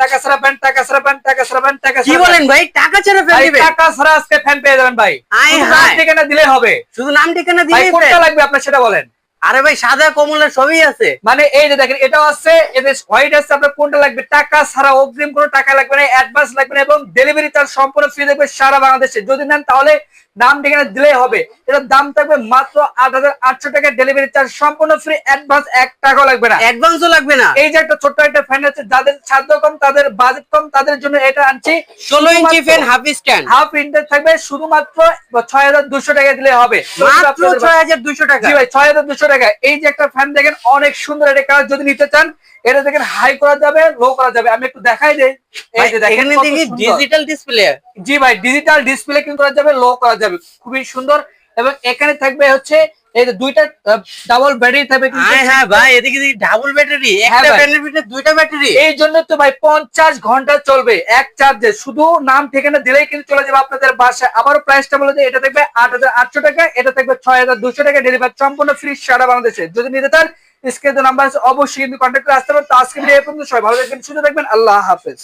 টাকা ছাড়া ফ্যান, টাকা ছাড়া ফ্যান, টাকা ছাড়া ফ্যান, টাকা কি ছাড়া বলেন ভাই, টাকা ছাড়া ফ্যান ভাই, দিবেন? টাকা ছাড়া আজকে ফ্যান পেয়ে যাবেন ভাই। আয় শুধু হায়। নাম ঠিকানা দিলেই হবে। শুধু নাম ঠিকানা ভাই দিলেই কোনটা ফ্যান? লাগবে আপনার সেটা বলেন। আরে ভাই সাদা কমলা সবই আছে। মানে এই যে দেখেন এটাও আছে, এদের হোয়াইট আছে, আপনার কোনটা লাগবে? টাকা ছাড়া, অগ্রিম কোনো টাকা লাগবে না, অ্যাডভান্স লাগবে না, এবং ডেলিভারি চার্জ সম্পূর্ণ ফ্রি থাকবে সারা বাংলাদেশে। যদি নেন তাহলে নাম ঠিকানা দিলেই হবে। এটার দাম থাকবে মাত্র ৮,৮০০ টাকা, ডেলিভারি চার্জ সম্পূর্ণ ফ্রি, অ্যাডভান্স ১ টাকাও লাগবে না। অ্যাডভান্সও লাগবে না। এই যে একটা ছোট্ট একটা ফ্যান আছে, যাদের সাধ্য কম, তাদের বাজেট কম, তাদের জন্য এটা আনছি। 16 inch fan half stand, half inter থাকবে শুধুমাত্র ৬,২০০ টাকা দিলে হবে। মাত্র ৬,২০০ টাকা। জি ভাই ৬,২০০ টাকা। এই যে একটা ফ্যান দেখেন অনেক সুন্দর, এটা কালার যদি নিতে চান এটা দেখেন হাই করা যাবে, লো করা যাবে। আমি একটু দেখাই দেই। এই যে দেখেন এখানে কত দেখি সুন্দর। Digital display. জি ভাই ডিজিটাল ডিসপ্লে কিন্তু করা যাবে, লো করা যাবে, খুবই সুন্দর। এবং এখানে থাকবে হচ্ছে এই যে দুইটা ডাবল ব্যাটারি থাকবে কিন্তু। হ্যাঁ ভাই, এদিকে দেখি ডাবল ব্যাটারি, একটা ভাই। ফ্যানের ভিতরে দুইটা ব্যাটারি। এই জন্য তো ভাই 50 ঘন্টা চলবে এক চার্জে। শুধু নাম ঠিকানা দিলেই কিন্তু চলে যাবে আপনাদের বাসায়। আবারও প্রাইসটা বলে দিই, এটা থাকবে ৮,৮০০ টাকা, এটা থাকবে ৬,২০০ টাকা, ডেলিভারি সম্পূর্ণ ফ্রি সারা বাংলাদেশে। যদি নিতে চান স্ক্রিনে নাম্বার আছে, অবশ্যই কিন্তু কন্ট্যাক্ট করে আসতে পারেন। তো আজকে ভিডিও এই পর্যন্ত। সবাই ভালো থাকবেন, সুস্থ থাকবেন, আল্লাহ হাফেজ।